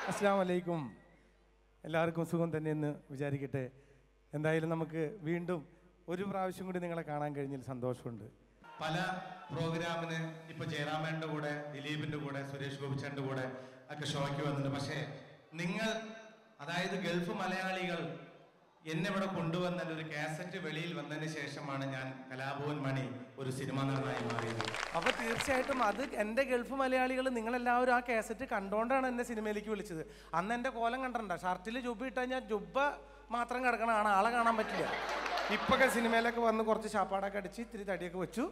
അസ്സലാമു അലൈക്കും. എല്ലാവർക്കും സുഖം തന്നെയെന്ന് വിചാരിക്കട്ടെ. എന്തായാലും നമുക്ക് വീണ്ടും ഒരു പ്രാവശ്യം കൂടി നിങ്ങളെ കാണാൻ കഴിഞ്ഞതിൽ സന്തോഷമുണ്ട്. പല പ്രോഗ്രാമിന് ഇപ്പൊ ജയറാമേന്റെ കൂടെ, ദിലീപിന്റെ കൂടെ, സുരേഷ് ഗോപിച്ചന്റെ കൂടെ ഒക്കെ ഷോയ്ക്ക് വന്നിട്ടുണ്ട്. പക്ഷേ നിങ്ങൾ, അതായത് ഗൾഫ് മലയാളികൾ എന്നെ ഇവിടെ കൊണ്ടുവന്ന ഒരു കാസറ്റ് വെളിയിൽ വന്നതിന് ശേഷമാണ് ഞാൻ കലാഭവൻ മണി ഒരു സിനിമ നടനായി മാറിയത്. അപ്പൊ തീർച്ചയായിട്ടും അത് എൻ്റെ ഗൾഫ് മലയാളികൾ നിങ്ങളെല്ലാവരും ആ കാസറ്റ് കണ്ടുകൊണ്ടാണ് എന്നെ സിനിമയിലേക്ക് വിളിച്ചത്. അന്ന് എൻ്റെ കോലം കണ്ടിട്ടുണ്ടോ? ഷർട്ടിൽ ജുബ്ബ ഇട്ട് കഴിഞ്ഞാൽ ജുബ്ബ മാത്രം കിടക്കണതാണ്, ആളെ കാണാൻ പറ്റില്ല. ഇപ്പൊക്കെ സിനിമയിലൊക്കെ വന്ന് കുറച്ച് ചാപ്പാടൊക്കെ അടിച്ച് ഇത്തിരി തടിയൊക്കെ വെച്ചു.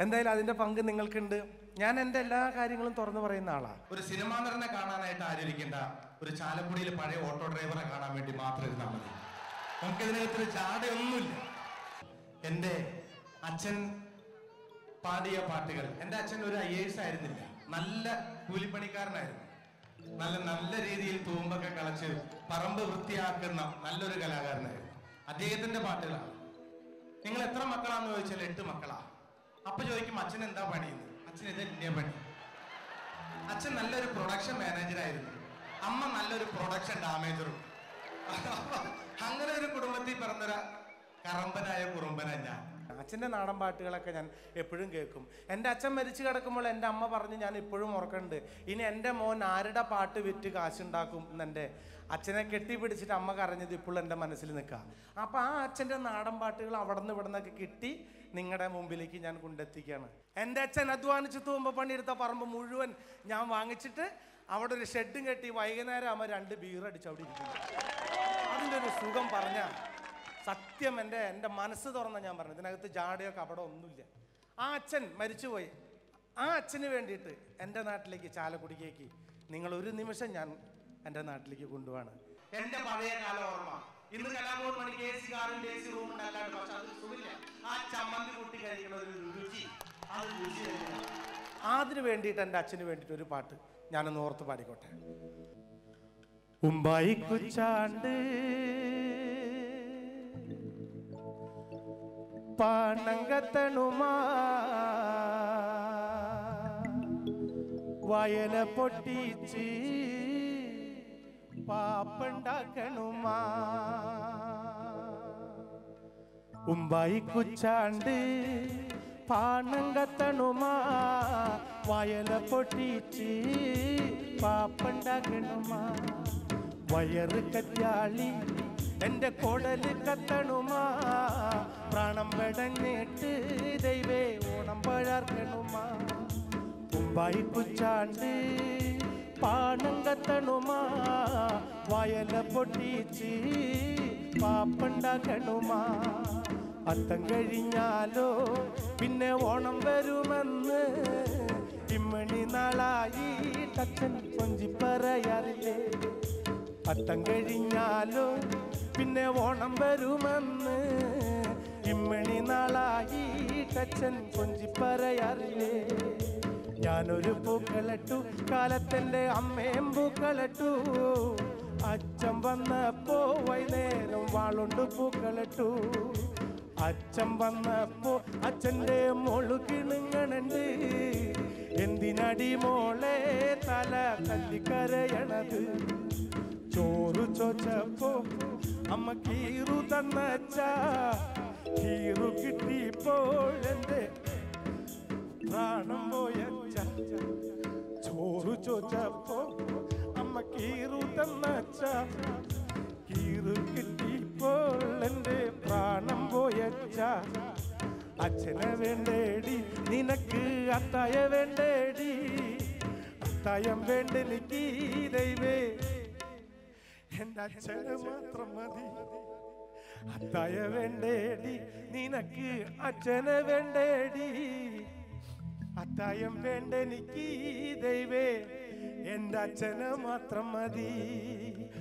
എന്തായാലും അതിന്റെ പങ്ക് നിങ്ങൾക്കുണ്ട്. ഞാൻ എൻ്റെ എല്ലാ കാര്യങ്ങളും തുറന്നു പറയുന്ന ആളാണ്. ഒരു സിനിമാ നടനെ കാണാനായിട്ട് ആയിരിക്കേണ്ട, ഒരു ചാലക്കുടിയിൽ പഴയ ഓട്ടോ ഡ്രൈവറെ കാണാൻ വേണ്ടി മാത്രം ഇരുന്നാൽ മതി. നമുക്കിതിനകത്തൊരു ചാടയൊന്നുമില്ല. എൻ്റെ അച്ഛൻ പാടിയ പാട്ടുകൾ, എൻ്റെ അച്ഛൻ ഒരു IAS ആയിരുന്നില്ല, നല്ല കൂലിപ്പണിക്കാരനായിരുന്നു. നല്ല രീതിയിൽ തൂമ്പൊക്കെ കളച്ച് പറമ്പ് വൃത്തിയാക്കുന്ന നല്ലൊരു കലാകാരനായിരുന്നു. അദ്ദേഹത്തിന്റെ പാട്ടുകളാണ്. നിങ്ങൾ എത്ര മക്കളാന്ന് ചോദിച്ചാൽ 8 മക്കളാ. അപ്പൊ ചോദിക്കും അച്ഛൻ എന്താ പണിയെന്ന്. അച്ഛൻ ഇതല്ലേ പണി. അച്ഛൻ നല്ലൊരു പ്രൊഡക്ഷൻ മാനേജറായിരുന്നു, അമ്മ നല്ലൊരു പ്രൊഡക്ഷൻ ഡാമേജറും. അങ്ങനെ ഒരു കുടുംബത്തിൽ പിറന്നൊരു കറമ്പനായ കുറുമ്പന ഞാൻ. അച്ഛൻ്റെ നാടൻ പാട്ടുകളൊക്കെ ഞാൻ എപ്പോഴും കേൾക്കും. എൻ്റെ അച്ഛൻ മരിച്ചു കിടക്കുമ്പോൾ എൻ്റെ അമ്മ പറഞ്ഞ് ഞാൻ ഇപ്പോഴും ഓർക്കുന്നുണ്ട്, ഇനി എൻ്റെ മോൻ ആരുടെ പാട്ട് വിറ്റ് കാശുണ്ടാക്കും എന്നെൻ്റെ അച്ഛനെ കെട്ടിപ്പിടിച്ചിട്ട് അമ്മ കരഞ്ഞത് ഇപ്പോഴും എൻ്റെ മനസ്സിൽ നിൽക്കുക. അപ്പോൾ ആ അച്ഛൻ്റെ നാടൻ പാട്ടുകൾ അവിടെ നിന്ന് ഇവിടെ നിന്നൊക്കെ കിട്ടി നിങ്ങളുടെ മുമ്പിലേക്ക് ഞാൻ കൊണ്ടെത്തിക്കുകയാണ്. എൻ്റെ അച്ഛൻ അധ്വാനിച്ച് തൂമ്പ പണിയെടുത്ത പറമ്പ് മുഴുവൻ ഞാൻ വാങ്ങിച്ചിട്ട് അവിടെ ഒരു ഷെഡും കെട്ടി വൈകുന്നേരം ആകുമ്പോൾ 2 ബീർ അടിച്ച് അവിടെ ഇരിക്കുന്നു. അതിൻ്റെ ഒരു സുഖം പറഞ്ഞാൽ സത്യം എൻ്റെ മനസ്സ് തുറന്ന ഞാൻ പറഞ്ഞു. ഇതിനകത്ത് ജാടയോ കപടോ ഒന്നുമില്ല. ആ അച്ഛൻ മരിച്ചുപോയി. ആ അച്ഛന് വേണ്ടിയിട്ട് എൻ്റെ നാട്ടിലേക്ക്, ചാലക്കുടിക്കേക്ക് നിങ്ങൾ ഒരു നിമിഷം ഞാൻ എൻ്റെ നാട്ടിലേക്ക് കൊണ്ടുപോവാണ്. എൻ്റെ പഴയ കാല ഓർമ്മ. ഇന്ന് കലാഭവൻ മണിക്ക് AC കാറും AC റൂമും അല്ലാണ്ട്, പക്ഷെ അത് സുഖമില്ല. ആ ചമ്മന്തി കൂട്ടി കഴിക്കുന്ന ഒരു രുചി, അത് രുചി തന്നെയാണ്. അതിന് വേണ്ടിയിട്ട് എൻ്റെ അച്ഛന് വേണ്ടിയിട്ട് ഒരു പാട്ട് ഞാനൊന്ന് ഓർത്ത് പാടിക്കോട്ടെ. ഉമ്പായി കുച്ചാണ്ട് പാണങ്കത്തണുമാ വയല പൊട്ടിച്ച് പാപ്പണ്ടാക്കണുമാ. ഉമ്പായി കുച്ചാണ്ട് പാണങ്കത്തണുമാ വയല പൊട്ടിച്ച് പാപ്പണ്ടാക്കണുമാ. വയറ് കത്യാളി എൻ്റെ കൊടല് കത്തണുമാ. പ്രാണം പെടഞ്ഞിട്ട് ദൈവേ ഓണം പഴർക്കണുമാ. ഉമ്പായി കുച്ചാണ്ട് പാണം കത്തണുമാ വയല പൊട്ടിച്ച് പാപ്പണ്ടാക്കണുമാ. അത്തം കഴിഞ്ഞാലോ പിന്നെ ഓണം വരുമെന്ന് ഇമ്മണി നാളായി അച്ഛൻ കൊഞ്ചി പറയാറില്ലേ. അത്തം കഴിഞ്ഞാലോ പിന്നെ ഓണം വരുമെന്ന് ഇമ്മണി നാളായി അച്ഛൻ കൊഞ്ചി പറയാറില്ലേ. ഞാനൊരു പൂക്കളിട്ടു, കാലത്തെൻ്റെ അമ്മയും പൂക്കളിട്ടു. അച്ഛൻ വന്നപ്പോ വൈകുന്നേരം വാളുണ്ട് പൂക്കളിട്ടു. അച്ഛൻ വന്നപ്പോ അച്ഛൻ്റെ മോള് കിണുങ്ങണുണ്ട്. എന്തിനടി മോളെ തല തല്ലിക്കരയണത്. ചോറ് ചോച്ചപ്പോ അമ്മ കീറു തന്നച്ച. കീറു കിട്ടിയപ്പോൾ എൻ്റെ പ്രാണം പോയച്ച. ചോറ് ചോച്ചപ്പോ അമ്മ കീറു തന്നച്ച. കീറു കിട്ടിയപ്പോൾ എൻ്റെ പ്രാണം പോയച്ച. അച്ഛനെ വേണ്ടേടി നിനക്ക് അത്തായ വേണ്ടേടി. അത്തായം വേണ്ടെനിക്ക് ദൈവേ, എൻ്റെ അച്ഛനെ മാത്രം മതി. അത്തായ വേണ്ടേടി നിനക്ക് അച്ഛനെ വേണ്ടേടി. അത്തായം വേണ്ടെനിക്ക് ദൈവേ, എൻ്റെ അച്ഛനെ മാത്രം മതി.